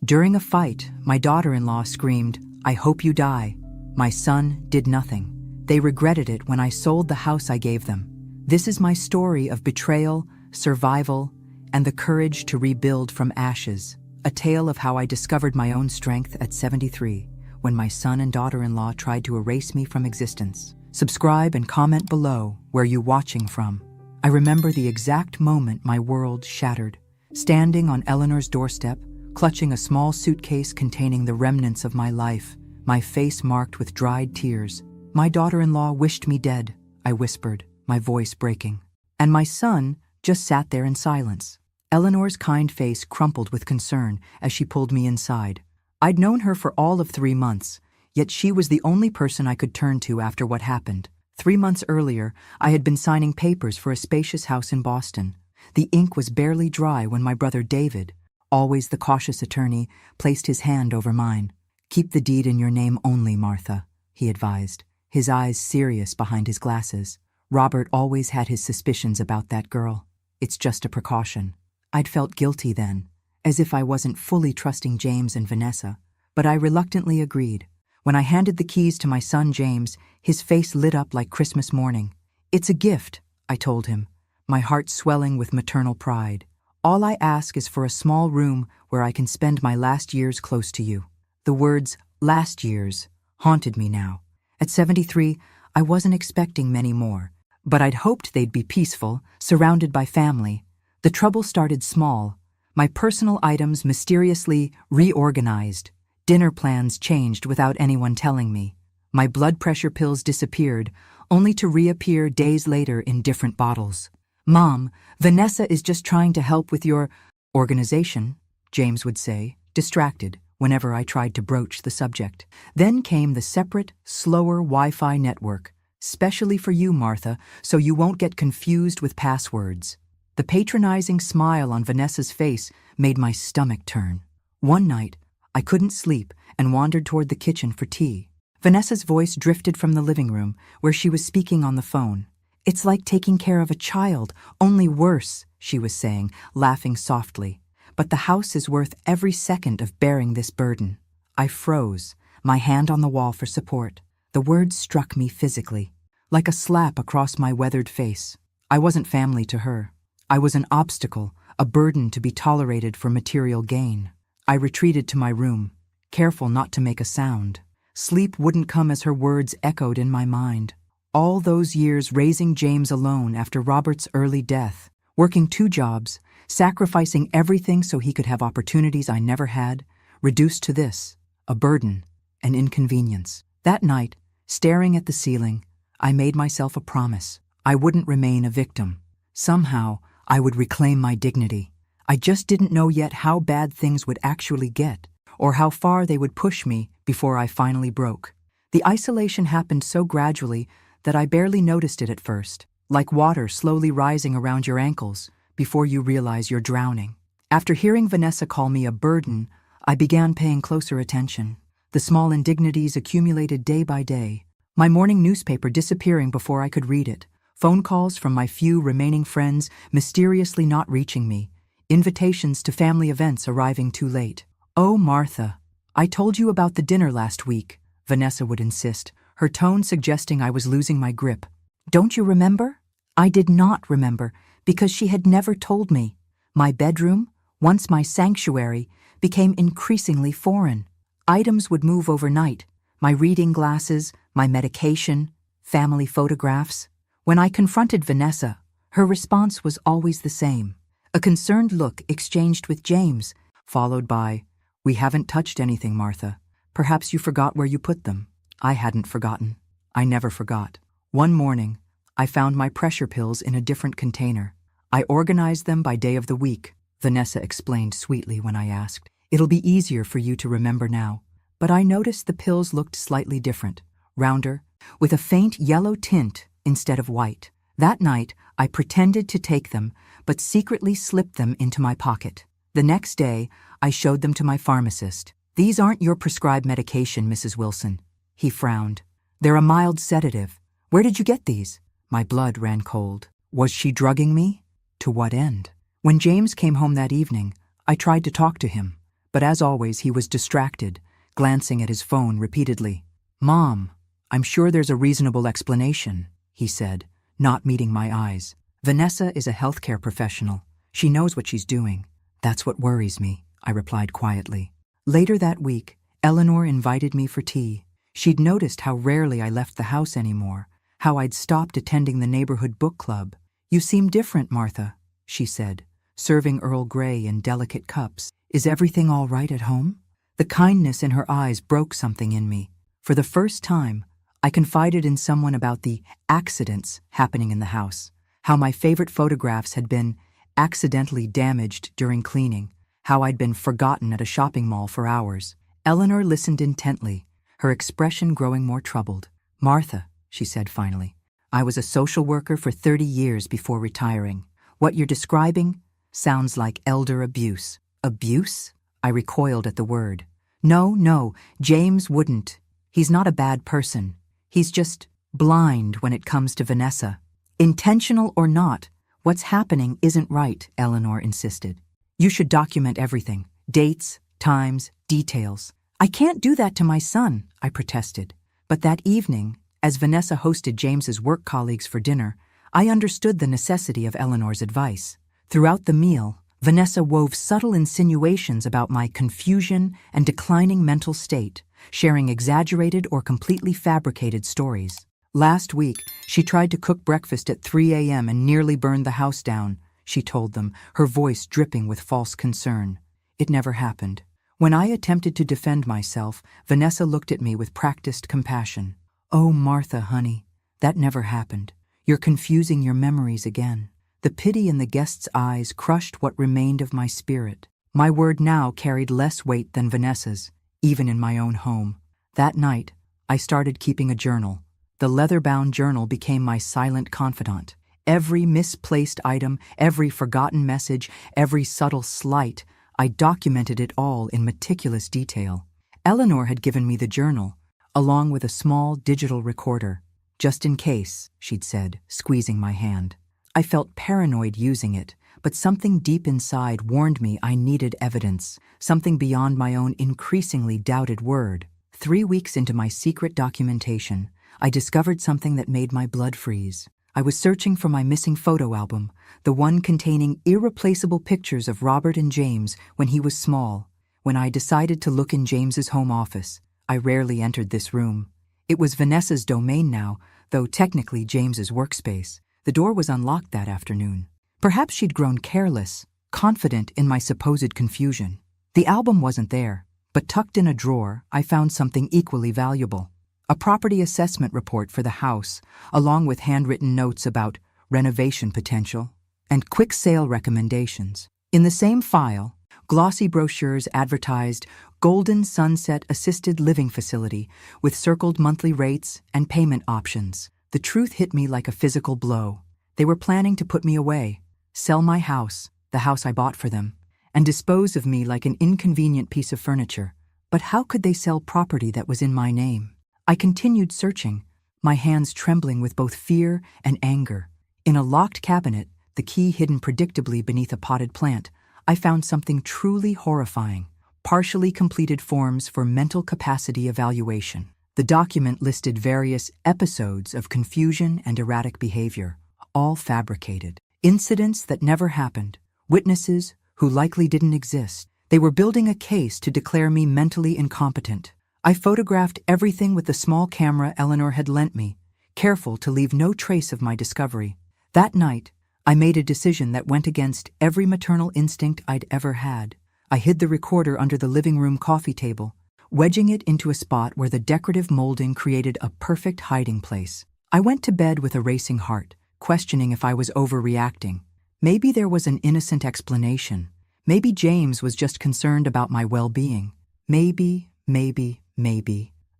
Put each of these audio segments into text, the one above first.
During a fight, my daughter-in-law screamed, "I hope you die." My son did nothing. They regretted it when I sold the house I gave them. This is my story of betrayal, survival, and the courage to rebuild from ashes. A tale of how I discovered my own strength at 73, when my son and daughter-in-law tried to erase me from existence. Subscribe and comment below where you're watching from. I remember the exact moment my world shattered. Standing on Eleanor's doorstep, clutching a small suitcase containing the remnants of my life, my face marked with dried tears. "My daughter-in-law wished me dead," I whispered, my voice breaking. And my son just sat there in silence. Eleanor's kind face crumpled with concern as she pulled me inside. I'd known her for all of 3 months, yet she was the only person I could turn to after what happened. 3 months earlier, I had been signing papers for a spacious house in Boston. The ink was barely dry when my brother David, always the cautious attorney, placed his hand over mine. "Keep the deed in your name only, Martha," he advised, his eyes serious behind his glasses. "Robert always had his suspicions about that girl. It's just a precaution." I'd felt guilty then, as if I wasn't fully trusting James and Vanessa, but I reluctantly agreed. When I handed the keys to my son James, his face lit up like Christmas morning. "It's a gift," I told him, my heart swelling with maternal pride. "All I ask is for a small room where I can spend my last years close to you." The words, "last years," haunted me now. At 73, I wasn't expecting many more, but I'd hoped they'd be peaceful, surrounded by family. The trouble started small. My personal items mysteriously reorganized. Dinner plans changed without anyone telling me. My blood pressure pills disappeared, only to reappear days later in different bottles. "Mom, Vanessa is just trying to help with your organization," James would say, distracted whenever I tried to broach the subject. Then came the separate, slower Wi-Fi network, specially for you, Martha, so you won't get confused with passwords. The patronizing smile on Vanessa's face made my stomach turn. One night, I couldn't sleep and wandered toward the kitchen for tea. Vanessa's voice drifted from the living room, where she was speaking on the phone. "It's like taking care of a child, only worse," she was saying, laughing softly. "But the house is worth every second of bearing this burden." I froze, my hand on the wall for support. The words struck me physically, like a slap across my weathered face. I wasn't family to her. I was an obstacle, a burden to be tolerated for material gain. I retreated to my room, careful not to make a sound. Sleep wouldn't come as her words echoed in my mind. All those years raising James alone after Robert's early death, working 2 jobs, sacrificing everything so he could have opportunities I never had, reduced to this, a burden, an inconvenience. That night, staring at the ceiling, I made myself a promise. I wouldn't remain a victim. Somehow, I would reclaim my dignity. I just didn't know yet how bad things would actually get, or how far they would push me before I finally broke. The isolation happened so gradually that I barely noticed it at first, like water slowly rising around your ankles before you realize you're drowning. After hearing Vanessa call me a burden, I began paying closer attention. The small indignities accumulated day by day. My morning newspaper disappearing before I could read it. Phone calls from my few remaining friends mysteriously not reaching me. Invitations to family events arriving too late. "Oh, Martha, I told you about the dinner last week," Vanessa would insist, her tone suggesting I was losing my grip. "Don't you remember?" I did not remember, because she had never told me. My bedroom, once my sanctuary, became increasingly foreign. Items would move overnight. My reading glasses, my medication, family photographs. When I confronted Vanessa, her response was always the same. A concerned look exchanged with James, followed by, "We haven't touched anything, Martha. Perhaps you forgot where you put them." I hadn't forgotten. I never forgot. One morning, I found my pressure pills in a different container. I organized them by day of the week, Vanessa explained sweetly when I asked. "It'll be easier for you to remember now." But I noticed the pills looked slightly different, rounder, with a faint yellow tint instead of white. That night, I pretended to take them, but secretly slipped them into my pocket. The next day, I showed them to my pharmacist. "These aren't your prescribed medication, Mrs. Wilson." He frowned. "They're a mild sedative. Where did you get these?" My blood ran cold. Was she drugging me? To what end? When James came home that evening, I tried to talk to him, but as always he was distracted, glancing at his phone repeatedly. "Mom, I'm sure there's a reasonable explanation," he said, not meeting my eyes. "Vanessa is a healthcare professional. She knows what she's doing. That's what worries me," I replied quietly. Later that week, Eleanor invited me for tea. She'd noticed how rarely I left the house anymore, how I'd stopped attending the neighborhood book club. "You seem different, Martha," she said, serving Earl Grey in delicate cups. "Is everything all right at home?" The kindness in her eyes broke something in me. For the first time, I confided in someone about the accidents happening in the house, how my favorite photographs had been accidentally damaged during cleaning, how I'd been forgotten at a shopping mall for hours. Eleanor listened intently, her expression growing more troubled. "Martha," she said finally, "I was a social worker for 30 years before retiring. What you're describing sounds like elder abuse." "Abuse?" I recoiled at the word. No, James wouldn't. He's not a bad person. He's just blind when it comes to Vanessa. Intentional or not, what's happening isn't right," Eleanor insisted. "You should document everything. Dates, times, details." "I can't do that to my son," I protested. But that evening, as Vanessa hosted James's work colleagues for dinner, I understood the necessity of Eleanor's advice. Throughout the meal, Vanessa wove subtle insinuations about my confusion and declining mental state, sharing exaggerated or completely fabricated stories. Last week, she tried to cook breakfast at 3 a.m. and nearly burned the house down, she told them, her voice dripping with false concern. It never happened. When I attempted to defend myself, Vanessa looked at me with practiced compassion. "Oh, Martha, honey, that never happened. You're confusing your memories again." The pity in the guest's eyes crushed what remained of my spirit. My word now carried less weight than Vanessa's, even in my own home. That night, I started keeping a journal. The leather-bound journal became my silent confidant. Every misplaced item, every forgotten message, every subtle slight, I documented it all in meticulous detail. Eleanor had given me the journal, along with a small digital recorder. "Just in case," she'd said, squeezing my hand. I felt paranoid using it, but something deep inside warned me I needed evidence, something beyond my own increasingly doubted word. 3 weeks into my secret documentation, I discovered something that made my blood freeze. I was searching for my missing photo album, the one containing irreplaceable pictures of Robert and James when he was small. When I decided to look in James's home office, I rarely entered this room. It was Vanessa's domain now, though technically James's workspace. The door was unlocked that afternoon. Perhaps she'd grown careless, confident in my supposed confusion. The album wasn't there, but tucked in a drawer, I found something equally valuable. A property assessment report for the house, along with handwritten notes about renovation potential and quick sale recommendations. In the same file, glossy brochures advertised Golden Sunset Assisted Living Facility with circled monthly rates and payment options. The truth hit me like a physical blow. They were planning to put me away, sell my house, the house I bought for them, and dispose of me like an inconvenient piece of furniture. But how could they sell property that was in my name? I continued searching, my hands trembling with both fear and anger. In a locked cabinet, the key hidden predictably beneath a potted plant, I found something truly horrifying: partially completed forms for mental capacity evaluation. The document listed various episodes of confusion and erratic behavior, all fabricated. Incidents that never happened, witnesses who likely didn't exist. They were building a case to declare me mentally incompetent. I photographed everything with the small camera Eleanor had lent me, careful to leave no trace of my discovery. That night, I made a decision that went against every maternal instinct I'd ever had. I hid the recorder under the living room coffee table, wedging it into a spot where the decorative molding created a perfect hiding place. I went to bed with a racing heart, questioning if I was overreacting. Maybe there was an innocent explanation. Maybe James was just concerned about my well-being. Maybe.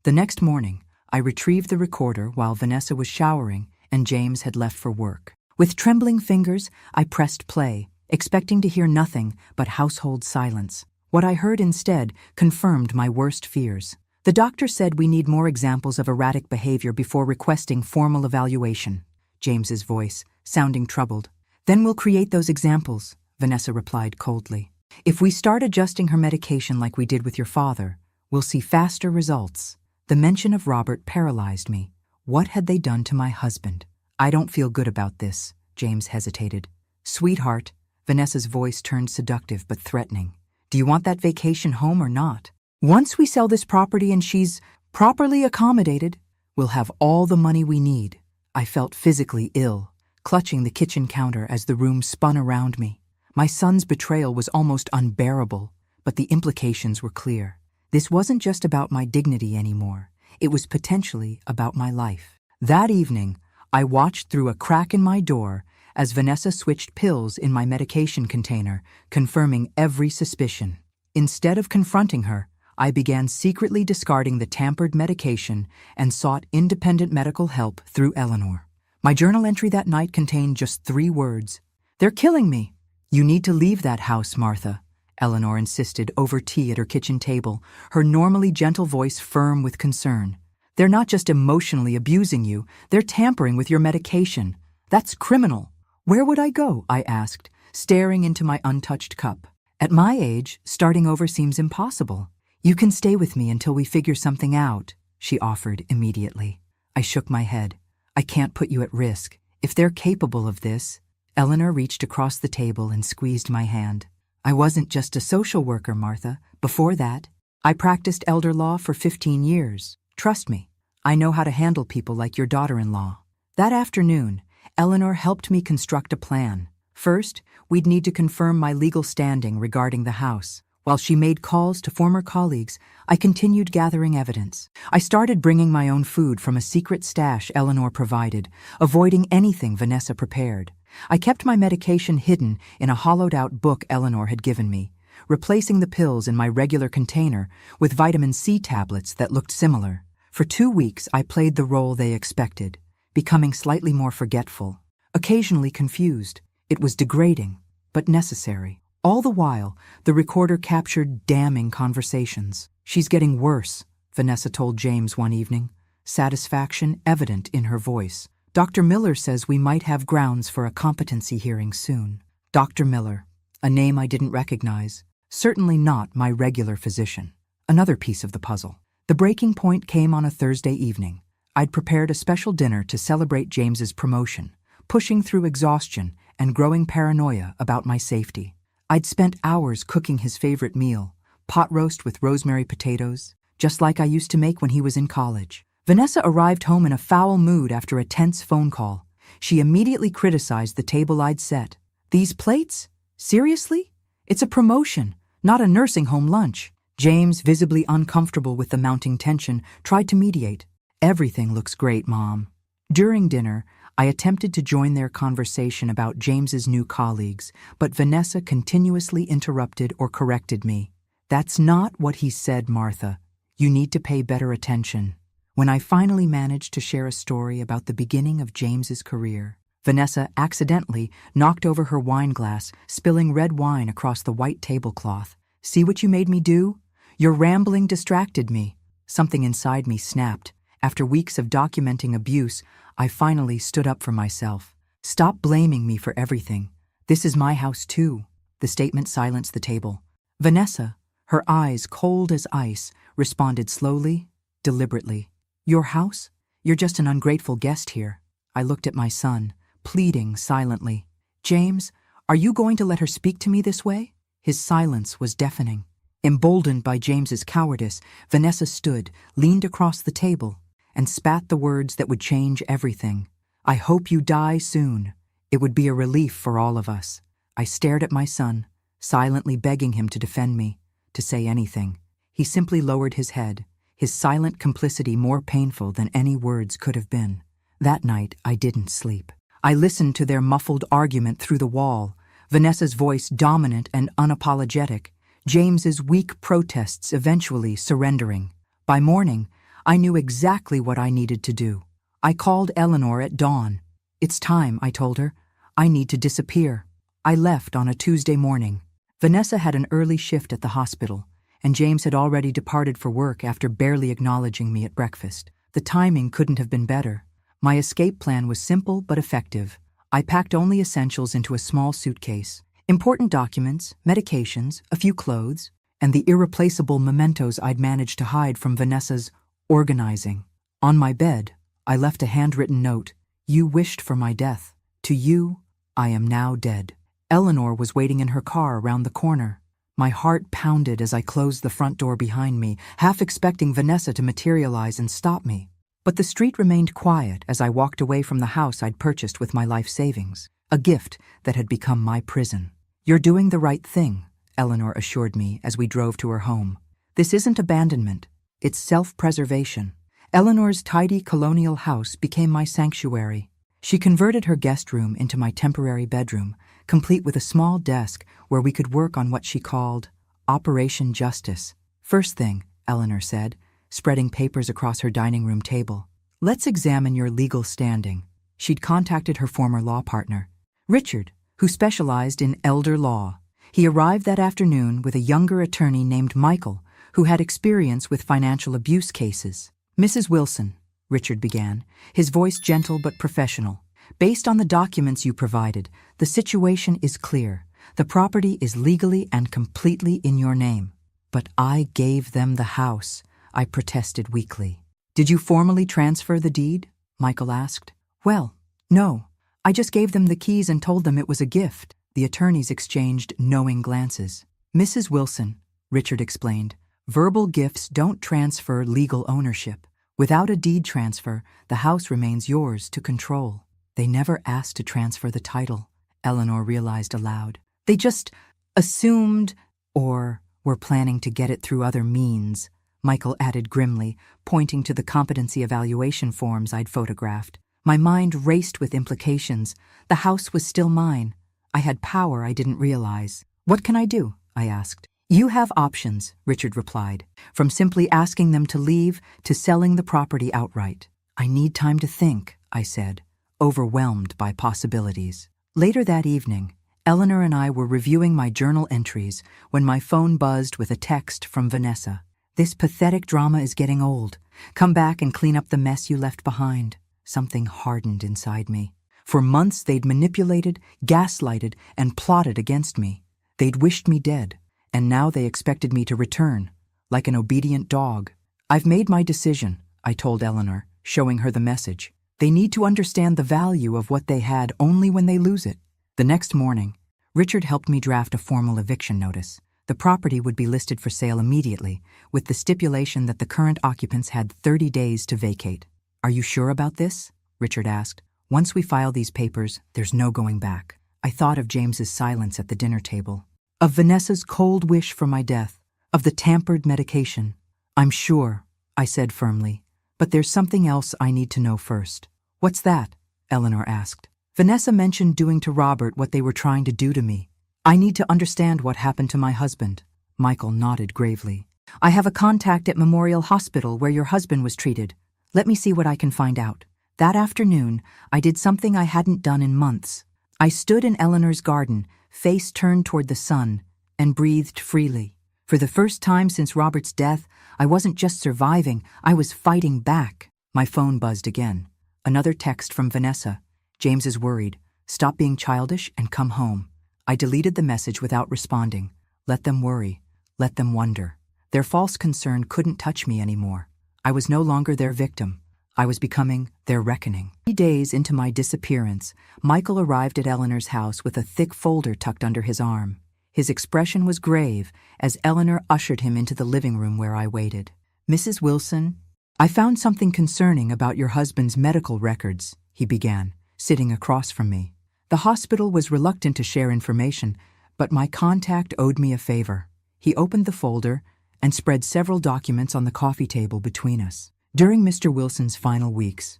The next morning, I retrieved the recorder while Vanessa was showering and James had left for work. With trembling fingers, I pressed play, expecting to hear nothing but household silence. What I heard instead confirmed my worst fears. The doctor said we need more examples of erratic behavior before requesting formal evaluation. James's voice, sounding troubled. "Then we'll create those examples," Vanessa replied coldly. If we start adjusting her medication like we did with your father, we'll see faster results. The mention of Robert paralyzed me. What had they done to my husband? I don't feel good about this, James hesitated. Sweetheart, Vanessa's voice turned seductive but threatening. Do you want that vacation home or not? Once we sell this property and she's properly accommodated, we'll have all the money we need. I felt physically ill, clutching the kitchen counter as the room spun around me. My son's betrayal was almost unbearable, but the implications were clear. This wasn't just about my dignity anymore. It was potentially about my life. That evening, I watched through a crack in my door as Vanessa switched pills in my medication container, confirming every suspicion. Instead of confronting her, I began secretly discarding the tampered medication and sought independent medical help through Eleanor. My journal entry that night contained just 3 words. They're killing me. You need to leave that house, Martha, Eleanor insisted over tea at her kitchen table, her normally gentle voice firm with concern. They're not just emotionally abusing you, they're tampering with your medication. That's criminal. Where would I go? I asked, staring into my untouched cup. At my age, starting over seems impossible. You can stay with me until we figure something out, she offered immediately. I shook my head. I can't put you at risk. If they're capable of this. Eleanor reached across the table and squeezed my hand. I wasn't just a social worker, Martha. Before that, I practiced elder law for 15 years. Trust me, I know how to handle people like your daughter-in-law. That afternoon, Eleanor helped me construct a plan. First, we'd need to confirm my legal standing regarding the house. While she made calls to former colleagues, I continued gathering evidence. I started bringing my own food from a secret stash Eleanor provided, avoiding anything Vanessa prepared. I kept my medication hidden in a hollowed-out book Eleanor had given me, replacing the pills in my regular container with vitamin C tablets that looked similar. For 2 weeks, I played the role they expected, becoming slightly more forgetful, occasionally confused. It was degrading, but necessary. All the while, the recorder captured damning conversations. She's getting worse, Vanessa told James one evening, satisfaction evident in her voice. Dr. Miller says we might have grounds for a competency hearing soon. Dr. Miller, a name I didn't recognize, certainly not my regular physician. Another piece of the puzzle. The breaking point came on a Thursday evening. I'd prepared a special dinner to celebrate James's promotion, pushing through exhaustion and growing paranoia about my safety. I'd spent hours cooking his favorite meal, pot roast with rosemary potatoes, just like I used to make when he was in college. Vanessa arrived home in a foul mood after a tense phone call. She immediately criticized the table I'd set. These plates? Seriously? It's a promotion, not a nursing home lunch. James, visibly uncomfortable with the mounting tension, tried to mediate. Everything looks great, Mom. During dinner, I attempted to join their conversation about James's new colleagues, but Vanessa continuously interrupted or corrected me. That's not what he said, Martha. You need to pay better attention. When I finally managed to share a story about the beginning of James's career, Vanessa accidentally knocked over her wine glass, spilling red wine across the white tablecloth. See what you made me do? Your rambling distracted me. Something inside me snapped. After weeks of documenting abuse, I finally stood up for myself. Stop blaming me for everything. This is my house too. The statement silenced the table. Vanessa, her eyes cold as ice, responded slowly, deliberately. Your house? You're just an ungrateful guest here. I looked at my son, pleading silently. James, are you going to let her speak to me this way? His silence was deafening. Emboldened by James's cowardice, Vanessa stood, leaned across the table, and spat the words that would change everything. I hope you die soon. It would be a relief for all of us. I stared at my son, silently begging him to defend me, to say anything. He simply lowered his head, his silent complicity more painful than any words could have been. That night, I didn't sleep. I listened to their muffled argument through the wall, Vanessa's voice dominant and unapologetic, James's weak protests eventually surrendering. By morning, I knew exactly what I needed to do. I called Eleanor at dawn. It's time, I told her. I need to disappear. I left on a Tuesday morning. Vanessa had an early shift at the hospital, and James had already departed for work after barely acknowledging me at breakfast. The timing couldn't have been better. My escape plan was simple but effective. I packed only essentials into a small suitcase, Important documents, medications, a few clothes, and the irreplaceable mementos I'd managed to hide from Vanessa's organizing. On my bed, I left a handwritten note. You wished for my death. To you, I am now dead. Eleanor was waiting in her car around the corner. My heart pounded as I closed the front door behind me, half expecting Vanessa to materialize and stop me. But the street remained quiet as I walked away from the house I'd purchased with my life savings, a gift that had become my prison. You're doing the right thing, Eleanor assured me as we drove to her home. This isn't abandonment, it's self-preservation. Eleanor's tidy colonial house became my sanctuary. She converted her guest room into my temporary bedroom, complete with a small desk where we could work on what she called Operation Justice. First thing, Eleanor said, spreading papers across her dining room table. Let's examine your legal standing. She'd contacted her former law partner, Richard, who specialized in elder law. He arrived that afternoon with a younger attorney named Michael, who had experience with financial abuse cases. Mrs. Wilson, Richard began, his voice gentle but professional. Based on the documents you provided, the situation is clear. The property is legally and completely in your name. But I gave them the house, I protested weakly. Did you formally transfer the deed? Michael asked. Well, no. I just gave them the keys and told them it was a gift. The attorneys exchanged knowing glances. Mrs. Wilson, Richard explained, verbal gifts don't transfer legal ownership. Without a deed transfer, the house remains yours to control. They never asked to transfer the title, Eleanor realized aloud. They just assumed, or were planning to get it through other means, Michael added grimly, pointing to the competency evaluation forms I'd photographed. My mind raced with implications. The house was still mine. I had power I didn't realize. What can I do? I asked. You have options, Richard replied, from simply asking them to leave to selling the property outright. I need time to think, I said, overwhelmed by possibilities. Later that evening, Eleanor and I were reviewing my journal entries when my phone buzzed with a text from Vanessa. This pathetic drama is getting old. Come back and clean up the mess you left behind. Something hardened inside me. For months they'd manipulated, gaslighted, and plotted against me. They'd wished me dead. And now they expected me to return, like an obedient dog. I've made my decision, I told Eleanor, showing her the message. They need to understand the value of what they had only when they lose it. The next morning, Richard helped me draft a formal eviction notice. The property would be listed for sale immediately, with the stipulation that the current occupants had 30 days to vacate. Are you sure about this? Richard asked. Once we file these papers, there's no going back. I thought of James's silence at the dinner table. Of Vanessa's cold wish for my death, of the tampered medication. I'm sure, I said firmly, but there's something else I need to know first. What's that? Eleanor asked. Vanessa mentioned doing to Robert what they were trying to do to me. I need to understand what happened to my husband. Michael nodded gravely. I have a contact at Memorial Hospital where your husband was treated. Let me see what I can find out. That afternoon, I did something I hadn't done in months. I stood in Eleanor's garden, face turned toward the sun, and breathed freely. For the first time since Robert's death, I wasn't just surviving, I was fighting back. My phone buzzed again. Another text from Vanessa. James is worried. Stop being childish and come home. I deleted the message without responding. Let them worry. Let them wonder. Their false concern couldn't touch me anymore. I was no longer their victim. I was becoming their reckoning. 3 days into my disappearance, Michael arrived at Eleanor's house with a thick folder tucked under his arm. His expression was grave as Eleanor ushered him into the living room where I waited. Mrs. Wilson, I found something concerning about your husband's medical records, he began, sitting across from me. The hospital was reluctant to share information, but my contact owed me a favor. He opened the folder and spread several documents on the coffee table between us. During Mr. Wilson's final weeks,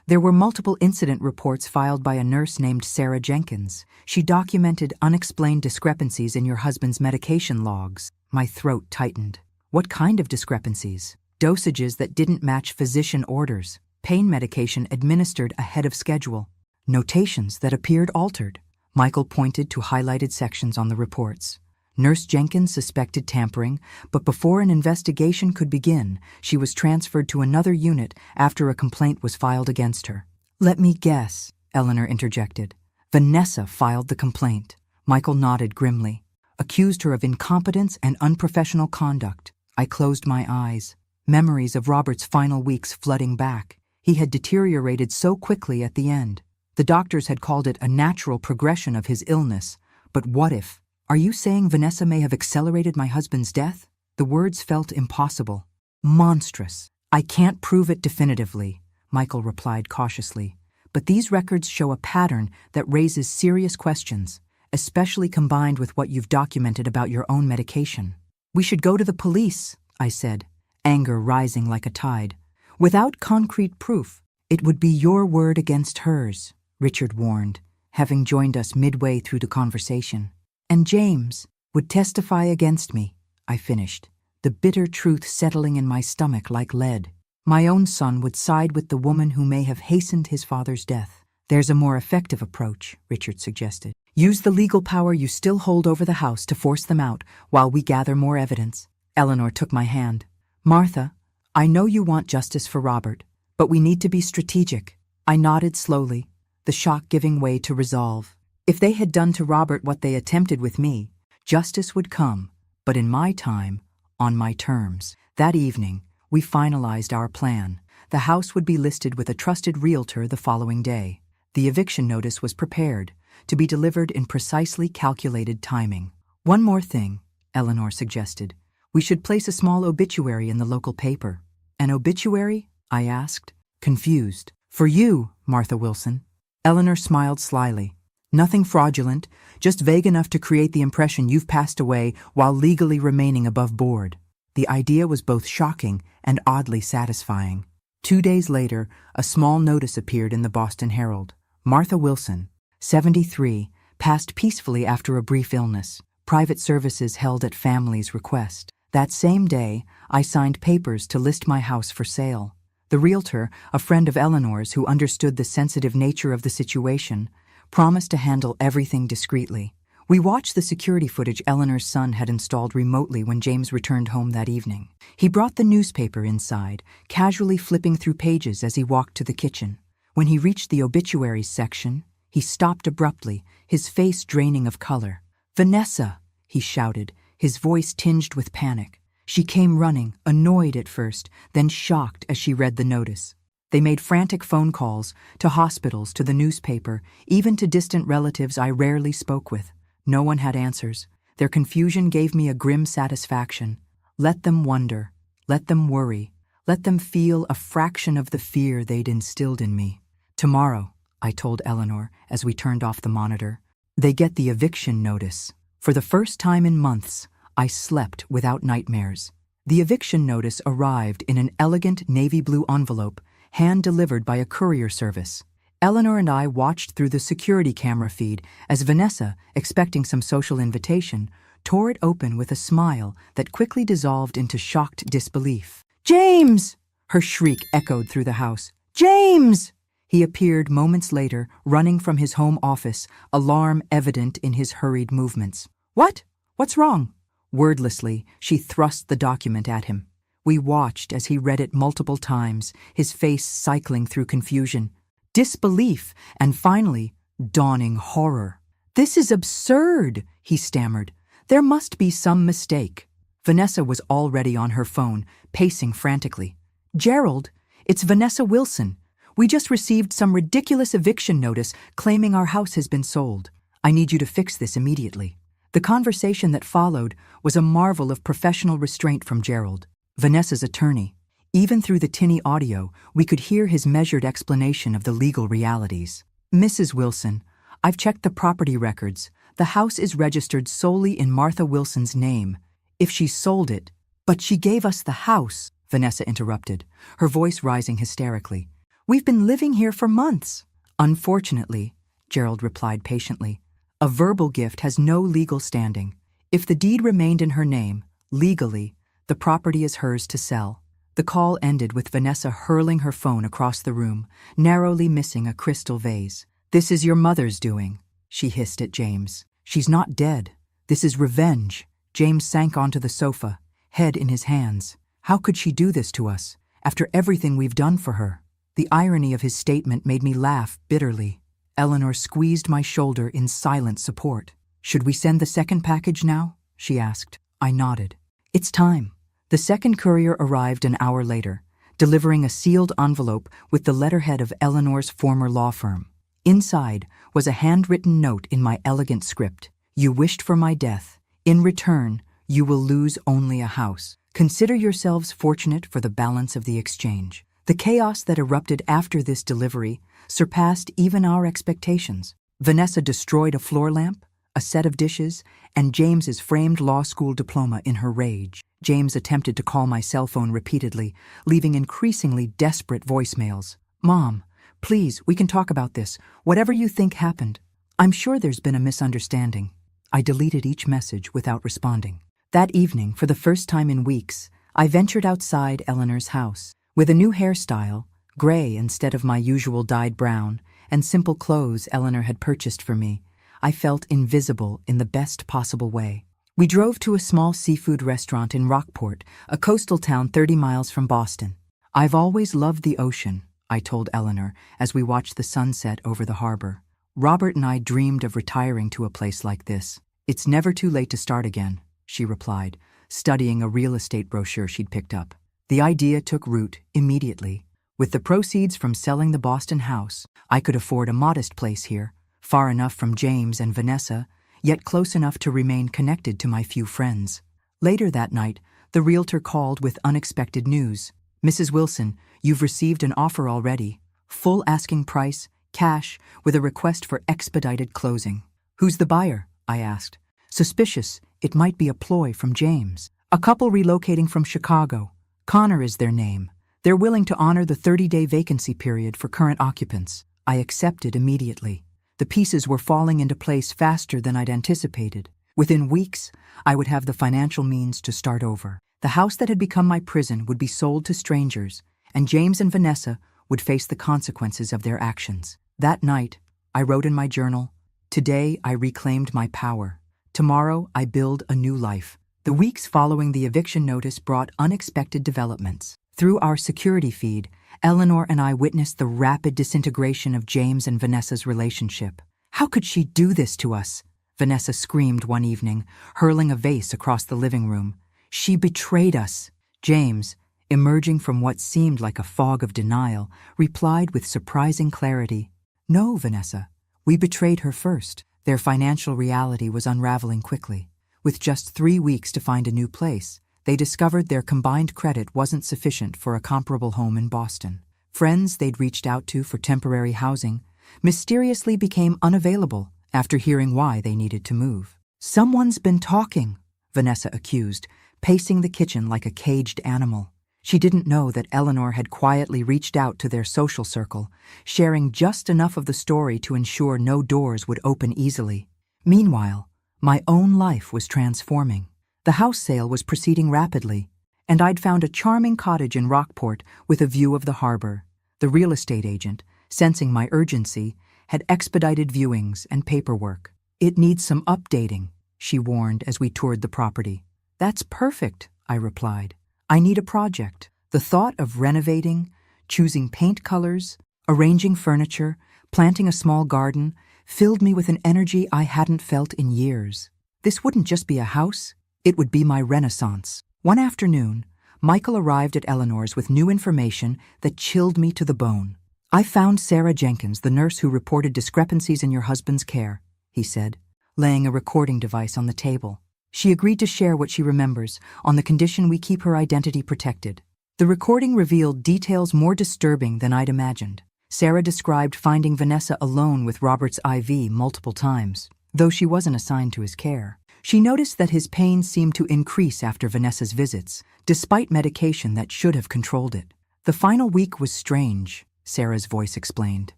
there were multiple incident reports filed by a nurse named Sarah Jenkins. She documented unexplained discrepancies in your husband's medication logs. My throat tightened. What kind of discrepancies? Dosages that didn't match physician orders, pain medication administered ahead of schedule, notations that appeared altered. Michael pointed to highlighted sections on the reports. Nurse Jenkins suspected tampering, but before an investigation could begin, she was transferred to another unit after a complaint was filed against her. Let me guess, Eleanor interjected. Vanessa filed the complaint. Michael nodded grimly. Accused her of incompetence and unprofessional conduct. I closed my eyes. Memories of Robert's final weeks flooding back. He had deteriorated so quickly at the end. The doctors had called it a natural progression of his illness. But what if? Are you saying Vanessa may have accelerated my husband's death? The words felt impossible. Monstrous. I can't prove it definitively, Michael replied cautiously. But these records show a pattern that raises serious questions, especially combined with what you've documented about your own medication. We should go to the police, I said, anger rising like a tide. Without concrete proof, it would be your word against hers, Richard warned, having joined us midway through the conversation. And James would testify against me, I finished, the bitter truth settling in my stomach like lead. My own son would side with the woman who may have hastened his father's death. There's a more effective approach, Richard suggested. Use the legal power you still hold over the house to force them out while we gather more evidence. Eleanor took my hand. Martha, I know you want justice for Robert, but we need to be strategic. I nodded slowly, the shock giving way to resolve. If they had done to Robert what they attempted with me, justice would come, but in my time, on my terms. That evening, we finalized our plan. The house would be listed with a trusted realtor the following day. The eviction notice was prepared, to be delivered in precisely calculated timing. One more thing, Eleanor suggested. We should place a small obituary in the local paper. An obituary? I asked, confused. For you, Martha Wilson. Eleanor smiled slyly. Nothing fraudulent, just vague enough to create the impression you've passed away while legally remaining above board. The idea was both shocking and oddly satisfying. 2 days later, a small notice appeared in the Boston Herald. Martha Wilson, 73, passed peacefully after a brief illness. Private services held at family's request. That same day, I signed papers to list my house for sale. The realtor, a friend of Eleanor's who understood the sensitive nature of the situation, promised to handle everything discreetly. We watched the security footage Eleanor's son had installed remotely when James returned home that evening. He brought the newspaper inside, casually flipping through pages as he walked to the kitchen. When he reached the obituaries section, he stopped abruptly, his face draining of color. "Vanessa!" he shouted, his voice tinged with panic. She came running, annoyed at first, then shocked as she read the notice. They made frantic phone calls, to hospitals, to the newspaper, even to distant relatives I rarely spoke with. No one had answers. Their confusion gave me a grim satisfaction. Let them wonder. Let them worry. Let them feel a fraction of the fear they'd instilled in me. Tomorrow, I told Eleanor as we turned off the monitor, they get the eviction notice. For the first time in months, I slept without nightmares. The eviction notice arrived in an elegant navy blue envelope, hand-delivered by a courier service. Eleanor and I watched through the security camera feed as Vanessa, expecting some social invitation, tore it open with a smile that quickly dissolved into shocked disbelief. "James!" Her shriek echoed through the house. "James!" He appeared moments later, running from his home office, alarm evident in his hurried movements. "What? What's wrong?" Wordlessly, she thrust the document at him. We watched as he read it multiple times, his face cycling through confusion, disbelief, and finally, dawning horror. "This is absurd," he stammered. "There must be some mistake." Vanessa was already on her phone, pacing frantically. "Gerald, it's Vanessa Wilson. We just received some ridiculous eviction notice claiming our house has been sold. I need you to fix this immediately." The conversation that followed was a marvel of professional restraint from Gerald, Vanessa's attorney. Even through the tinny audio, we could hear his measured explanation of the legal realities. "Mrs. Wilson, I've checked the property records. The house is registered solely in Martha Wilson's name. If she sold it—" "But she gave us the house," Vanessa interrupted, her voice rising hysterically. "We've been living here for months." "Unfortunately," Gerald replied patiently, "a verbal gift has no legal standing. If the deed remained in her name, legally, the property is hers to sell." The call ended with Vanessa hurling her phone across the room, narrowly missing a crystal vase. "This is your mother's doing," she hissed at James. "She's not dead. This is revenge." James sank onto the sofa, head in his hands. "How could she do this to us, after everything we've done for her?" The irony of his statement made me laugh bitterly. Eleanor squeezed my shoulder in silent support. "Should we send the second package now?" she asked. I nodded. "It's time." The second courier arrived an hour later, delivering a sealed envelope with the letterhead of Eleanor's former law firm. Inside was a handwritten note in my elegant script. "You wished for my death. In return, you will lose only a house. Consider yourselves fortunate for the balance of the exchange." The chaos that erupted after this delivery surpassed even our expectations. Vanessa destroyed a floor lamp, a set of dishes, and James's framed law school diploma in her rage. James attempted to call my cell phone repeatedly, leaving increasingly desperate voicemails. "Mom, please, we can talk about this. Whatever you think happened. I'm sure there's been a misunderstanding." I deleted each message without responding. That evening, for the first time in weeks, I ventured outside Eleanor's house. With a new hairstyle, gray instead of my usual dyed brown, and simple clothes Eleanor had purchased for me, I felt invisible in the best possible way. We drove to a small seafood restaurant in Rockport, a coastal town 30 miles from Boston. "I've always loved the ocean," I told Eleanor as we watched the sunset over the harbor. "Robert and I dreamed of retiring to a place like this." "It's never too late to start again," she replied, studying a real estate brochure she'd picked up. The idea took root immediately. With the proceeds from selling the Boston house, I could afford a modest place here, far enough from James and Vanessa, yet close enough to remain connected to my few friends. Later that night, the realtor called with unexpected news. "Mrs. Wilson, you've received an offer already. Full asking price, cash, with a request for expedited closing." "Who's the buyer?" I asked. Suspicious, it might be a ploy from James. "A couple relocating from Chicago. Connor is their name. They're willing to honor the 30-day vacancy period for current occupants." I accepted immediately. The pieces were falling into place faster than I'd anticipated. Within weeks, I would have the financial means to start over. The house that had become my prison would be sold to strangers, and James and Vanessa would face the consequences of their actions. That night, I wrote in my journal, "Today I reclaimed my power. Tomorrow I build a new life." The weeks following the eviction notice brought unexpected developments. Through our security feed, Eleanor and I witnessed the rapid disintegration of James and Vanessa's relationship. "How could she do this to us?" Vanessa screamed one evening, hurling a vase across the living room. "She betrayed us." James, emerging from what seemed like a fog of denial, replied with surprising clarity, "No, Vanessa, we betrayed her first." Their financial reality was unraveling quickly. With just 3 weeks to find a new place, they discovered their combined credit wasn't sufficient for a comparable home in Boston. Friends they'd reached out to for temporary housing mysteriously became unavailable after hearing why they needed to move. "Someone's been talking," Vanessa accused, pacing the kitchen like a caged animal. She didn't know that Eleanor had quietly reached out to their social circle, sharing just enough of the story to ensure no doors would open easily. Meanwhile, my own life was transforming. The house sale was proceeding rapidly, and I'd found a charming cottage in Rockport with a view of the harbor. The real estate agent, sensing my urgency, had expedited viewings and paperwork. "It needs some updating," she warned as we toured the property. "That's perfect," I replied. "I need a project." The thought of renovating, choosing paint colors, arranging furniture, planting a small garden, filled me with an energy I hadn't felt in years. This wouldn't just be a house, it would be my renaissance. One afternoon, Michael arrived at Eleanor's with new information that chilled me to the bone. "I found Sarah Jenkins, the nurse who reported discrepancies in your husband's care," he said, laying a recording device on the table. "She agreed to share what she remembers on the condition we keep her identity protected." The recording revealed details more disturbing than I'd imagined. Sarah described finding Vanessa alone with Robert's IV multiple times, though she wasn't assigned to his care. She noticed that his pain seemed to increase after Vanessa's visits, despite medication that should have controlled it. "The final week was strange," Sarah's voice explained.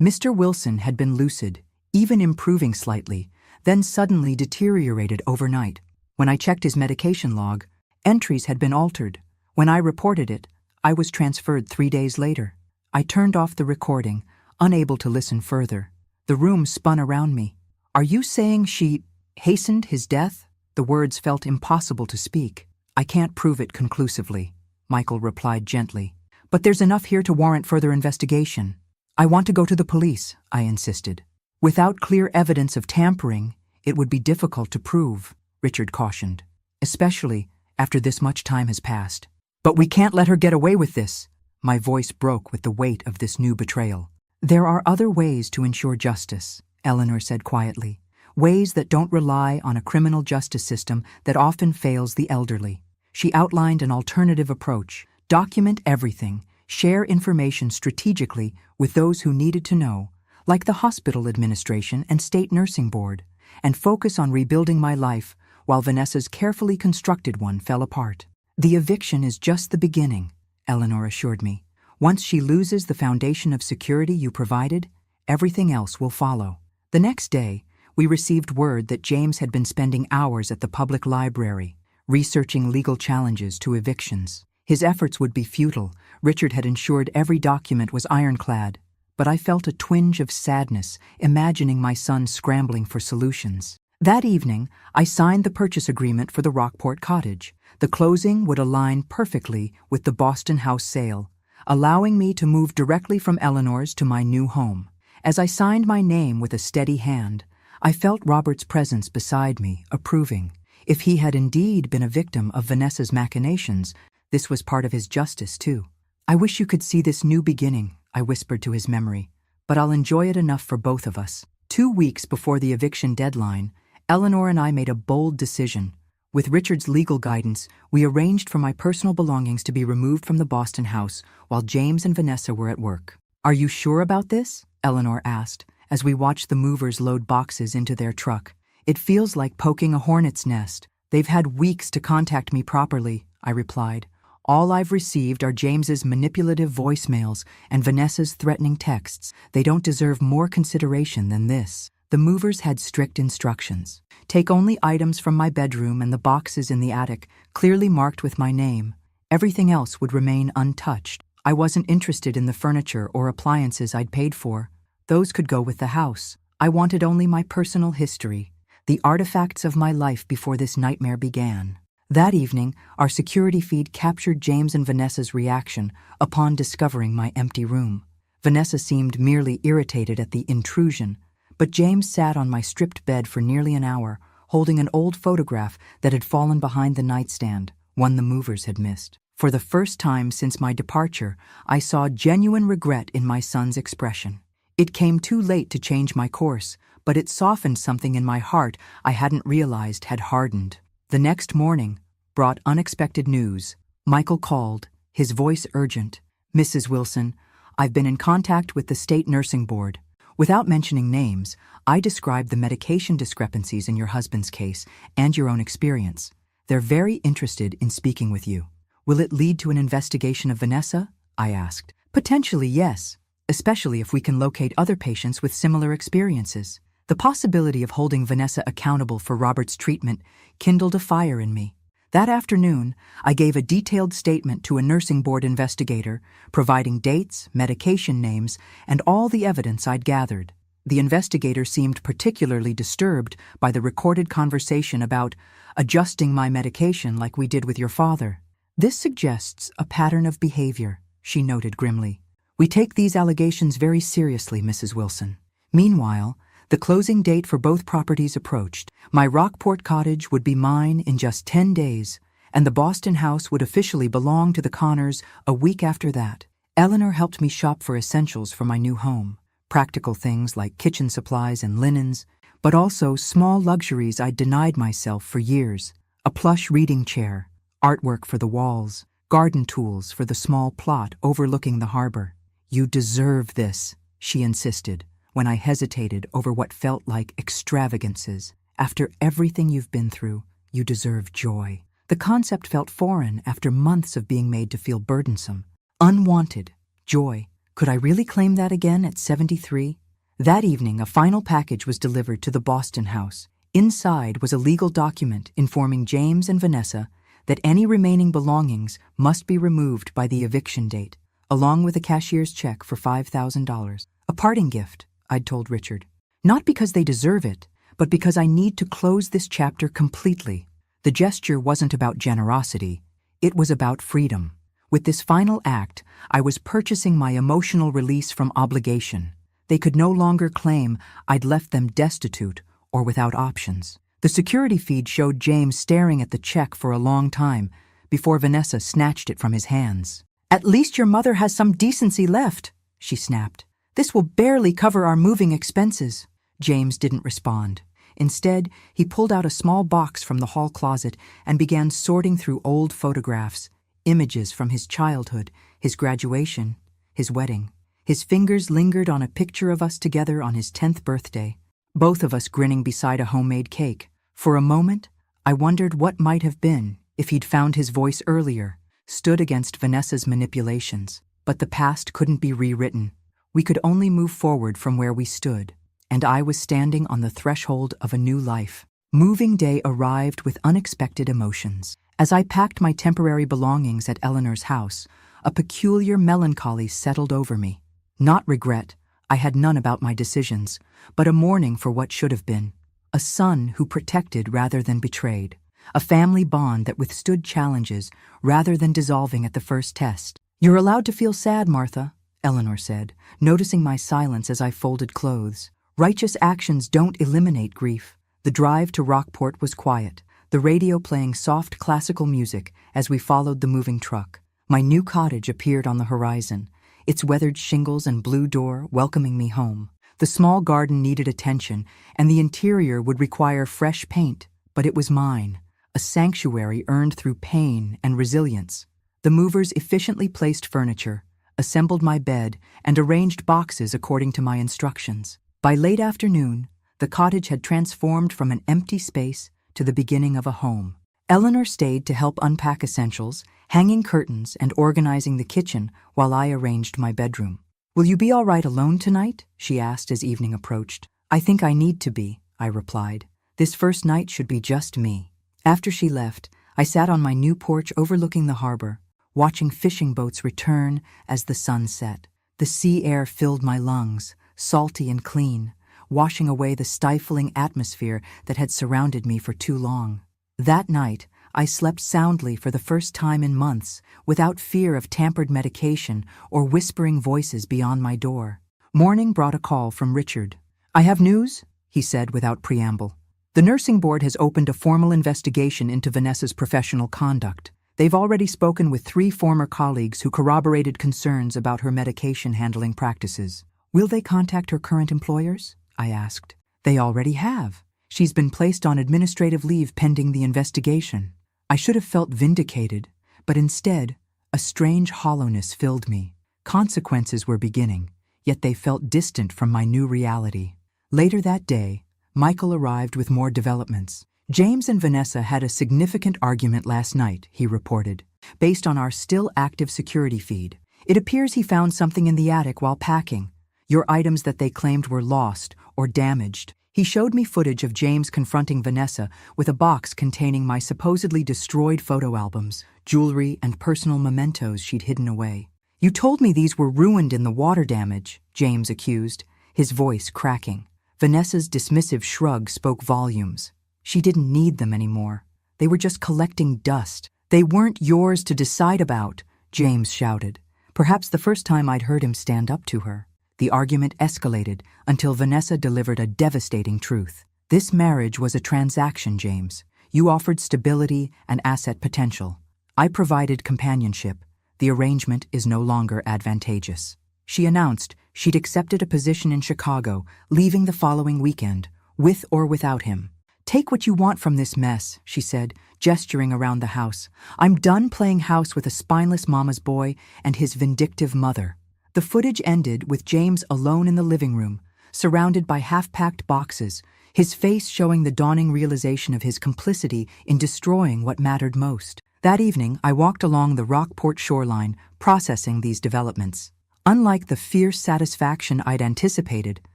"Mr. Wilson had been lucid, even improving slightly, then suddenly deteriorated overnight. When I checked his medication log, entries had been altered. When I reported it, I was transferred 3 days later." I turned off the recording, unable to listen further. The room spun around me. "Are you saying she hastened his death?" The words felt impossible to speak. "I can't prove it conclusively," Michael replied gently. "But there's enough here to warrant further investigation." "I want to go to the police," I insisted. "Without clear evidence of tampering, It would be difficult to prove, Richard cautioned, especially after this much time has passed. But we can't let her get away with this. My voice broke with the weight of this new betrayal. There are other ways to ensure justice, Eleanor said quietly. Ways that don't rely on a criminal justice system that often fails the elderly. She outlined an alternative approach. Document everything. Share information strategically with those who needed to know, like the hospital administration and state nursing board, and focus on rebuilding my life while Vanessa's carefully constructed one fell apart. The eviction is just the beginning, Eleanor assured me. Once she loses the foundation of security you provided, everything else will follow. The next day, we received word that James had been spending hours at the public library, researching legal challenges to evictions. His efforts would be futile. Richard had ensured every document was ironclad, but I felt a twinge of sadness imagining my son scrambling for solutions. That evening, I signed the purchase agreement for the Rockport cottage. The closing would align perfectly with the Boston house sale, allowing me to move directly from Eleanor's to my new home. As I signed my name with a steady hand, I felt Robert's presence beside me, approving. If he had indeed been a victim of Vanessa's machinations, this was part of his justice, too. I wish you could see this new beginning, I whispered to his memory, but I'll enjoy it enough for both of us. 2 weeks before the eviction deadline, Eleanor and I made a bold decision. With Richard's legal guidance, we arranged for my personal belongings to be removed from the Boston house while James and Vanessa were at work. Are you sure about this? Eleanor asked, as we watched the movers load boxes into their truck. It feels like poking a hornet's nest. They've had weeks to contact me properly, I replied. All I've received are James's manipulative voicemails and Vanessa's threatening texts. They don't deserve more consideration than this. The movers had strict instructions. Take only items from my bedroom and the boxes in the attic, clearly marked with my name. Everything else would remain untouched. I wasn't interested in the furniture or appliances I'd paid for. Those could go with the house. I wanted only my personal history, the artifacts of my life before this nightmare began. That evening, our security feed captured James and Vanessa's reaction upon discovering my empty room. Vanessa seemed merely irritated at the intrusion, but James sat on my stripped bed for nearly an hour, holding an old photograph that had fallen behind the nightstand, one the movers had missed. For the first time since my departure, I saw genuine regret in my son's expression. It came too late to change my course, but it softened something in my heart I hadn't realized had hardened. The next morning brought unexpected news. Michael called, his voice urgent. Mrs. Wilson, I've been in contact with the state nursing board. Without mentioning names, I described the medication discrepancies in your husband's case and your own experience. They're very interested in speaking with you. Will it lead to an investigation of Vanessa? I asked. Potentially, yes, especially if we can locate other patients with similar experiences. The possibility of holding Vanessa accountable for Robert's treatment kindled a fire in me. That afternoon, I gave a detailed statement to a nursing board investigator, providing dates, medication names, and all the evidence I'd gathered. The investigator seemed particularly disturbed by the recorded conversation about adjusting my medication like we did with your father. This suggests a pattern of behavior, she noted grimly. We take these allegations very seriously, Mrs. Wilson. Meanwhile, the closing date for both properties approached. My Rockport cottage would be mine in just 10 days, and the Boston house would officially belong to the Connors a week after that. Eleanor helped me shop for essentials for my new home, practical things like kitchen supplies and linens, but also small luxuries I'd denied myself for years. A plush reading chair, artwork for the walls, garden tools for the small plot overlooking the harbor. You deserve this, she insisted, when I hesitated over what felt like extravagances. After everything you've been through, you deserve joy. The concept felt foreign after months of being made to feel burdensome. Unwanted joy. Could I really claim that again at 73? That evening, a final package was delivered to the Boston house. Inside was a legal document informing James and Vanessa that any remaining belongings must be removed by the eviction date, along with a cashier's check for $5,000. A parting gift, I'd told Richard. Not because they deserve it, but because I need to close this chapter completely. The gesture wasn't about generosity, it was about freedom. With this final act, I was purchasing my emotional release from obligation. They could no longer claim I'd left them destitute or without options. The security feed showed James staring at the check for a long time before Vanessa snatched it from his hands. "At least your mother has some decency left," she snapped. "This will barely cover our moving expenses." James didn't respond. Instead, he pulled out a small box from the hall closet and began sorting through old photographs, images from his childhood, his graduation, his wedding. His fingers lingered on a picture of us together on his 10th birthday, both of us grinning beside a homemade cake. For a moment, I wondered what might have been if he'd found his voice earlier, stood against Vanessa's manipulations. But the past couldn't be rewritten. We could only move forward from where we stood, and I was standing on the threshold of a new life. Moving day arrived with unexpected emotions. As I packed my temporary belongings at Eleanor's house, a peculiar melancholy settled over me. Not regret, I had none about my decisions, but a mourning for what should have been. A son who protected rather than betrayed. A family bond that withstood challenges rather than dissolving at the first test. "You're allowed to feel sad, Martha," Eleanor said, noticing my silence as I folded clothes. "Righteous actions don't eliminate grief." The drive to Rockport was quiet, the radio playing soft classical music as we followed the moving truck. My new cottage appeared on the horizon, its weathered shingles and blue door welcoming me home. The small garden needed attention, and the interior would require fresh paint, but it was mine, a sanctuary earned through pain and resilience. The movers efficiently placed furniture, assembled my bed, and arranged boxes according to my instructions. By late afternoon, the cottage had transformed from an empty space to the beginning of a home. Eleanor stayed to help unpack essentials, hanging curtains and organizing the kitchen while I arranged my bedroom. "Will you be all right alone tonight?" she asked as evening approached. "I think I need to be," I replied. "This first night should be just me." After she left, I sat on my new porch overlooking the harbor, watching fishing boats return as the sun set. The sea air filled my lungs, salty and clean, washing away the stifling atmosphere that had surrounded me for too long. That night, I slept soundly for the first time in months, without fear of tampered medication or whispering voices beyond my door. Morning brought a call from Richard. "I have news," he said without preamble. "The nursing board has opened a formal investigation into Vanessa's professional conduct. They've already spoken with 3 former colleagues who corroborated concerns about her medication handling practices." "Will they contact her current employers?" I asked. "They already have. She's been placed on administrative leave pending the investigation." I should have felt vindicated, but instead, a strange hollowness filled me. Consequences were beginning, yet they felt distant from my new reality. Later that day, Michael arrived with more developments. "James and Vanessa had a significant argument last night," he reported, based on our still active security feed. "It appears he found something in the attic while packing, your items that they claimed were lost or damaged." He showed me footage of James confronting Vanessa with a box containing my supposedly destroyed photo albums, jewelry, and personal mementos she'd hidden away. "You told me these were ruined in the water damage," James accused, his voice cracking. Vanessa's dismissive shrug spoke volumes. She didn't need them anymore. They were just collecting dust. "They weren't yours to decide about," James shouted, perhaps the first time I'd heard him stand up to her. The argument escalated until Vanessa delivered a devastating truth. "This marriage was a transaction, James. You offered stability and asset potential. I provided companionship. The arrangement is no longer advantageous." She announced she'd accepted a position in Chicago, leaving the following weekend, with or without him. "Take what you want from this mess," she said, gesturing around the house. "I'm done playing house with a spineless mama's boy and his vindictive mother." The footage ended with James alone in the living room, surrounded by half-packed boxes, his face showing the dawning realization of his complicity in destroying what mattered most. That evening, I walked along the Rockport shoreline, processing these developments. Unlike the fierce satisfaction I'd anticipated,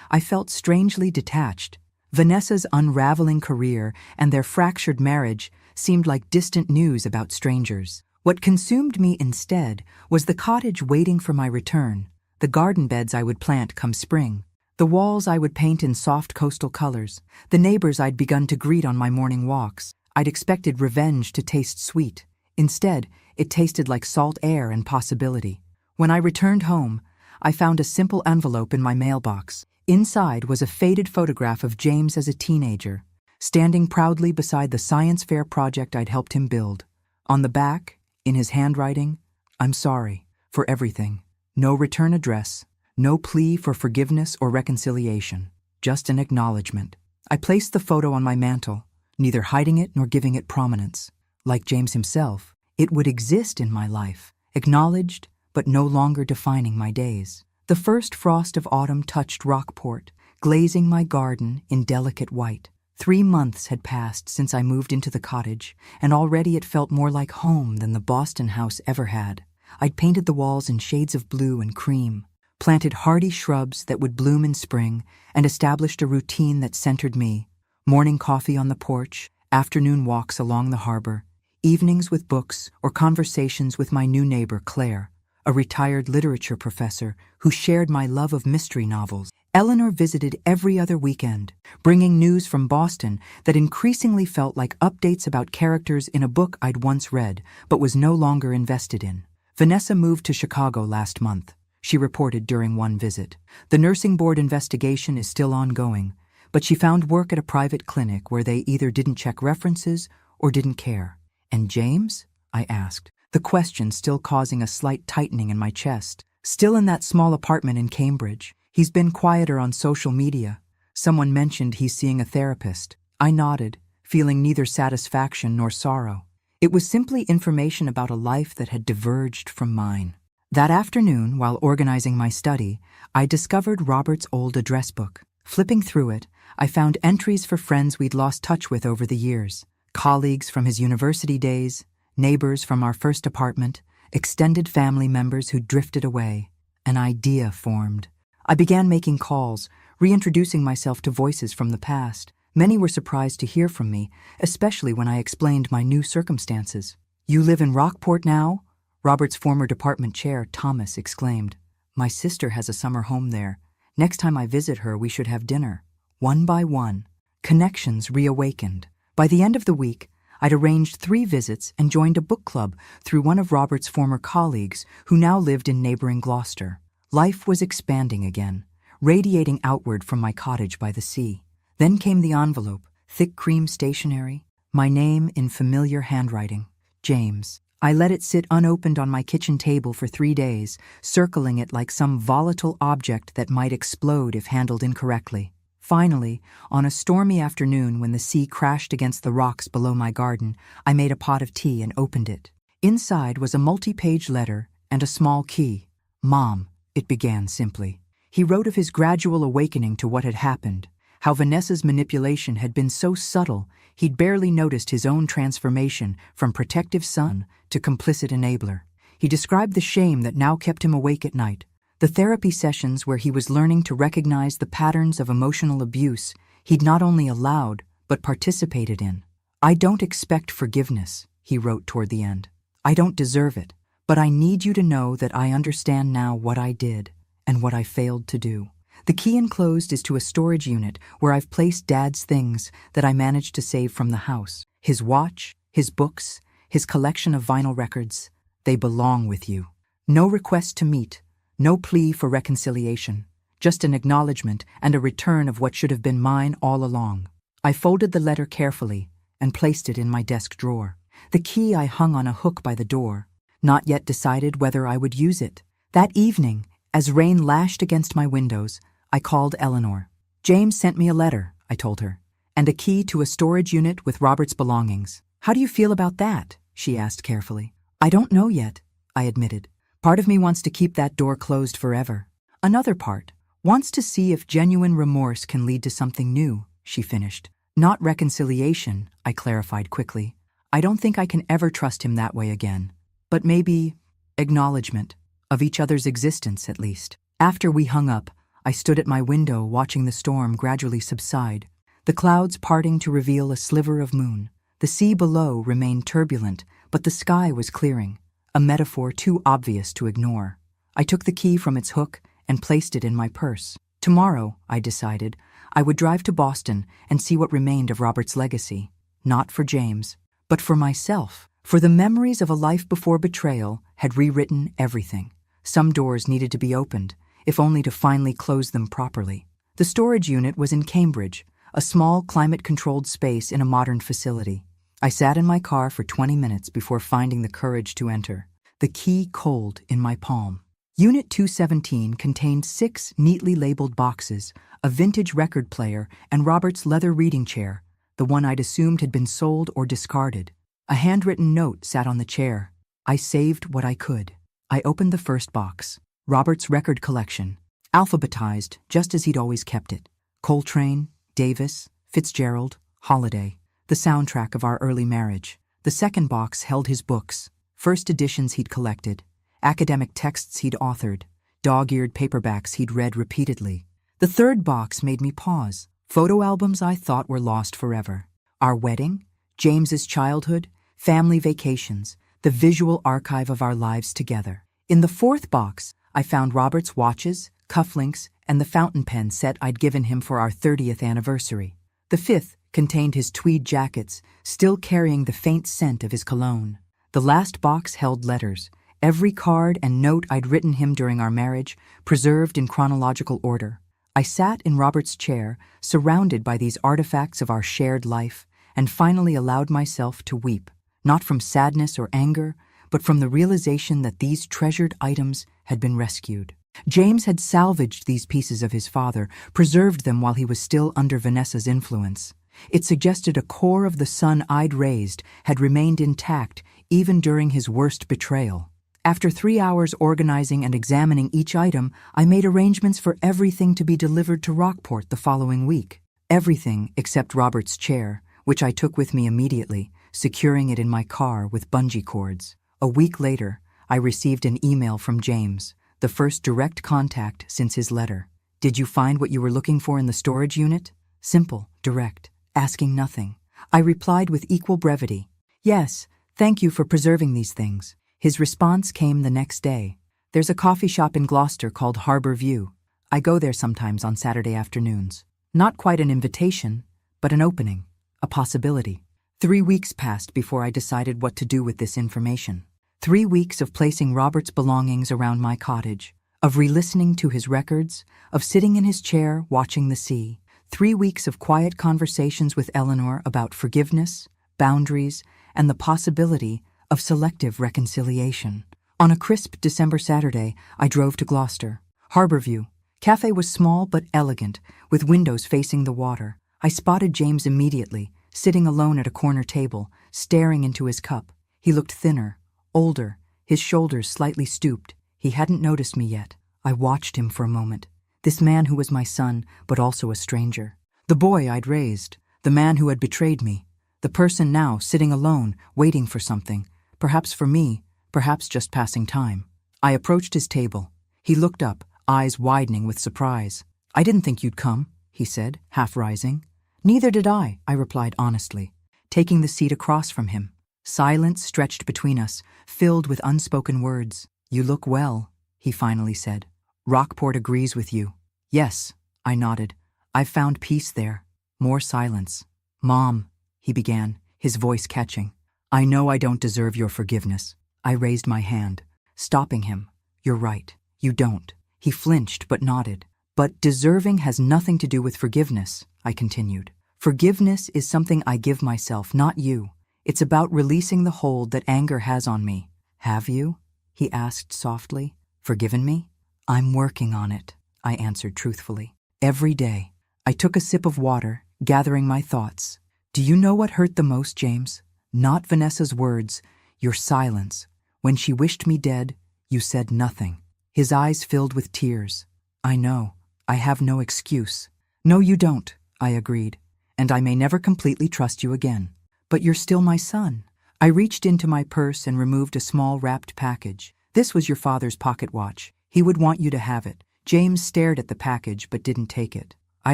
I felt strangely detached. Vanessa's unraveling career and their fractured marriage seemed like distant news about strangers. What consumed me instead was the cottage waiting for my return, the garden beds I would plant come spring, the walls I would paint in soft coastal colors, the neighbors I'd begun to greet on my morning walks. I'd expected revenge to taste sweet. Instead, it tasted like salt air and possibility. When I returned home, I found a simple envelope in my mailbox. Inside was a faded photograph of James as a teenager, standing proudly beside the science fair project I'd helped him build. On the back, in his handwriting, "I'm sorry for everything. No return address, no plea for forgiveness or reconciliation, just an acknowledgement." I placed the photo on my mantle, neither hiding it nor giving it prominence. Like James himself, it would exist in my life, acknowledged but no longer defining my days. The first frost of autumn touched Rockport, glazing my garden in delicate white. 3 months had passed since I moved into the cottage, and already it felt more like home than the Boston house ever had. I'd painted the walls in shades of blue and cream, planted hardy shrubs that would bloom in spring, and established a routine that centered me. Morning coffee on the porch, afternoon walks along the harbor, evenings with books or conversations with my new neighbor Claire, a retired literature professor who shared my love of mystery novels. Eleanor visited every other weekend, bringing news from Boston that increasingly felt like updates about characters in a book I'd once read but was no longer invested in. Vanessa moved to Chicago last month, she reported during one visit. The nursing board investigation is still ongoing, but she found work at a private clinic where they either didn't check references or didn't care. "And James?" I asked, the question still causing a slight tightening in my chest. "Still in that small apartment in Cambridge. He's been quieter on social media. Someone mentioned he's seeing a therapist." I nodded, feeling neither satisfaction nor sorrow. It was simply information about a life that had diverged from mine. That afternoon, while organizing my study, I discovered Robert's old address book. Flipping through it, I found entries for friends we'd lost touch with over the years, colleagues from his university days, neighbors from our first apartment, extended family members who drifted away. An idea formed. I began making calls, reintroducing myself to voices from the past. Many were surprised to hear from me, especially when I explained my new circumstances. "You live in Rockport now?" Robert's former department chair, Thomas, exclaimed. "My sister has a summer home there. Next time I visit her, we should have dinner." One by one, connections reawakened. By the end of the week, I'd arranged 3 visits and joined a book club through one of Robert's former colleagues who now lived in neighboring Gloucester. Life was expanding again, radiating outward from my cottage by the sea. Then came the envelope, thick cream stationery, my name in familiar handwriting, James. I let it sit unopened on my kitchen table for 3 days, circling it like some volatile object that might explode if handled incorrectly. Finally, on a stormy afternoon when the sea crashed against the rocks below my garden, I made a pot of tea and opened it. Inside was a multi-page letter and a small key. "Mom," it began simply. He wrote of his gradual awakening to what had happened, how Vanessa's manipulation had been so subtle he'd barely noticed his own transformation from protective son to complicit enabler. He described the shame that now kept him awake at night, the therapy sessions where he was learning to recognize the patterns of emotional abuse he'd not only allowed but participated in. "I don't expect forgiveness," he wrote toward the end. "I don't deserve it, but I need you to know that I understand now what I did and what I failed to do. The key enclosed is to a storage unit where I've placed Dad's things that I managed to save from the house. His watch, his books, his collection of vinyl records. They belong with you. No request to meet, no plea for reconciliation, just an acknowledgement and a return of what should have been mine all along." I folded the letter carefully and placed it in my desk drawer. The key I hung on a hook by the door, not yet decided whether I would use it. That evening, as rain lashed against my windows, I called Eleanor. "James sent me a letter," I told her, "and a key to a storage unit with Robert's belongings. How do you feel about that?" she asked carefully. "I don't know yet," I admitted. "Part of me wants to keep that door closed forever. Another part wants to see if genuine remorse can lead to something new," she finished. "Not reconciliation," I clarified quickly. "I don't think I can ever trust him that way again. But maybe acknowledgement of each other's existence, at least." After we hung up, I stood at my window watching the storm gradually subside, the clouds parting to reveal a sliver of moon. The sea below remained turbulent, but the sky was clearing, a metaphor too obvious to ignore. I took the key from its hook and placed it in my purse. Tomorrow, I decided, I would drive to Boston and see what remained of Robert's legacy. Not for James, but for myself. For the memories of a life before betrayal had rewritten everything. Some doors needed to be opened, if only to finally close them properly. The storage unit was in Cambridge, a small climate-controlled space in a modern facility. I sat in my car for 20 minutes before finding the courage to enter, the key cold in my palm. Unit 217 contained 6 neatly labeled boxes, a vintage record player, and Robert's leather reading chair, the one I'd assumed had been sold or discarded. A handwritten note sat on the chair. I saved what I could. I opened the first box. Robert's record collection, alphabetized just as he'd always kept it. Coltrane, Davis, Fitzgerald, Holiday, the soundtrack of our early marriage. The second box held his books, first editions he'd collected, academic texts he'd authored, dog-eared paperbacks he'd read repeatedly. The third box made me pause. Photo albums I thought were lost forever. Our wedding, James's childhood, family vacations, the visual archive of our lives together. In the fourth box, I found Robert's watches, cufflinks, and the fountain pen set I'd given him for our 30th anniversary. The fifth contained his tweed jackets, still carrying the faint scent of his cologne. The last box held letters, every card and note I'd written him during our marriage, preserved in chronological order. I sat in Robert's chair, surrounded by these artifacts of our shared life, and finally allowed myself to weep, not from sadness or anger, but from the realization that these treasured items had been rescued. James had salvaged these pieces of his father, preserved them while he was still under Vanessa's influence. It suggested a core of the son I'd raised had remained intact even during his worst betrayal. After 3 hours organizing and examining each item, I made arrangements for everything to be delivered to Rockport the following week. Everything except Robert's chair, which I took with me immediately, securing it in my car with bungee cords. A week later, I received an email from James, the first direct contact since his letter. Did you find what you were looking for in the storage unit? Simple, direct, asking nothing. I replied with equal brevity. Yes, thank you for preserving these things. His response came the next day. There's a coffee shop in Gloucester called Harbor View. I go there sometimes on Saturday afternoons. Not quite an invitation, but an opening, a possibility. 3 weeks passed before I decided what to do with this information. 3 weeks of placing Robert's belongings around my cottage, of re-listening to his records, of sitting in his chair watching the sea. 3 weeks of quiet conversations with Eleanor about forgiveness, boundaries, and the possibility of selective reconciliation. On a crisp December Saturday, I drove to Gloucester. Harborview. Cafe was small but elegant, with windows facing the water. I spotted James immediately, sitting alone at a corner table, staring into his cup. He looked thinner, older, his shoulders slightly stooped. He hadn't noticed me yet. I watched him for a moment. This man who was my son, but also a stranger. The boy I'd raised. The man who had betrayed me. The person now sitting alone, waiting for something. Perhaps for me, perhaps just passing time. I approached his table. He looked up, eyes widening with surprise. I didn't think you'd come, he said, half rising. Neither did I replied honestly, taking the seat across from him. Silence stretched between us, filled with unspoken words. You look well, he finally said. Rockport agrees with you. Yes, I nodded. I've found peace there. More silence. Mom, he began, his voice catching. I know I don't deserve your forgiveness. I raised my hand, stopping him. You're right, you don't. He flinched but nodded. But deserving has nothing to do with forgiveness, I continued. Forgiveness is something I give myself, not you. It's about releasing the hold that anger has on me. Have you? He asked softly. Forgiven me? I'm working on it, I answered truthfully. Every day. I took a sip of water, gathering my thoughts. Do you know what hurt the most, James? Not Vanessa's words, your silence. When she wished me dead, you said nothing. His eyes filled with tears. I know. I have no excuse. No, you don't, I agreed. And I may never completely trust you again. But you're still my son. I reached into my purse and removed a small wrapped package. This was your father's pocket watch. He would want you to have it. James stared at the package but didn't take it. I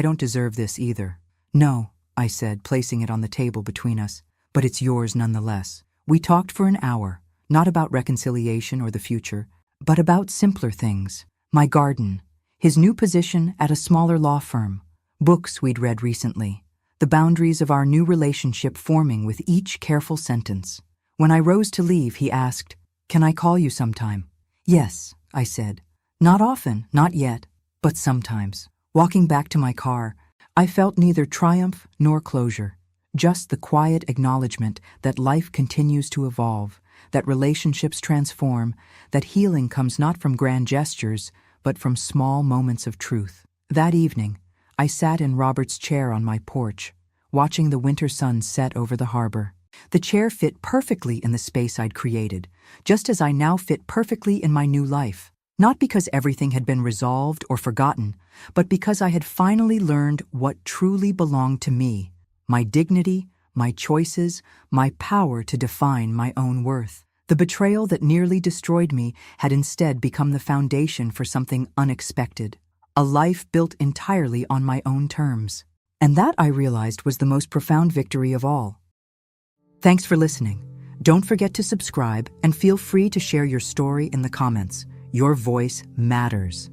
don't deserve this either. No, I said, placing it on the table between us. But it's yours nonetheless. We talked for an hour, not about reconciliation or the future, but about simpler things. My garden, his new position at a smaller law firm, books we'd read recently, the boundaries of our new relationship forming with each careful sentence. When I rose to leave, he asked, Can I call you sometime? Yes, I said. Not often, not yet, but sometimes. Walking back to my car, I felt neither triumph nor closure, just the quiet acknowledgement that life continues to evolve, that relationships transform, that healing comes not from grand gestures, but from small moments of truth. That evening, I sat in Robert's chair on my porch, watching the winter sun set over the harbor. The chair fit perfectly in the space I'd created, just as I now fit perfectly in my new life. Not because everything had been resolved or forgotten, but because I had finally learned what truly belonged to me, my dignity, my choices, my power to define my own worth. The betrayal that nearly destroyed me had instead become the foundation for something unexpected, a life built entirely on my own terms. And that, I realized, was the most profound victory of all. Thanks for listening. Don't forget to subscribe and feel free to share your story in the comments. Your voice matters.